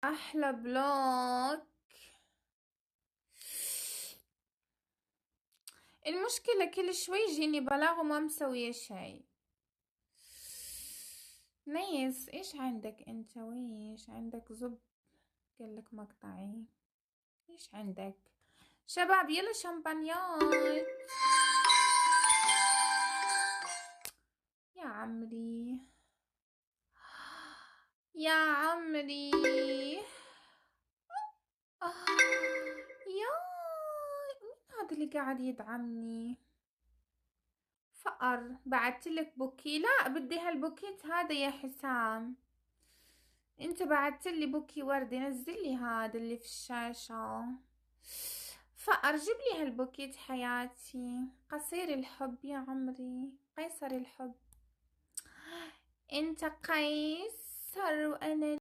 احلى بلوك. المشكلة كل شوي يجيني بلاغ وما مسوية شي. نيس، ايش عندك انت؟ ويش عندك؟ زب قالك مقطعي. ايش عندك شباب؟ يلا شامبانيات يا عمري، يا عمري. ياي، مين هذا اللي قاعد يدعمني؟ فقر. بعتلك بوكي؟ لا، بدي هالبوكيت هذا يا حسام. انت بعتلي بوكي وردي، نزلي هذا اللي في الشاشة. فقر، جيب لي هالبوكيت حياتي. قصير الحب يا عمري، قيصر الحب. انت قيصر وانا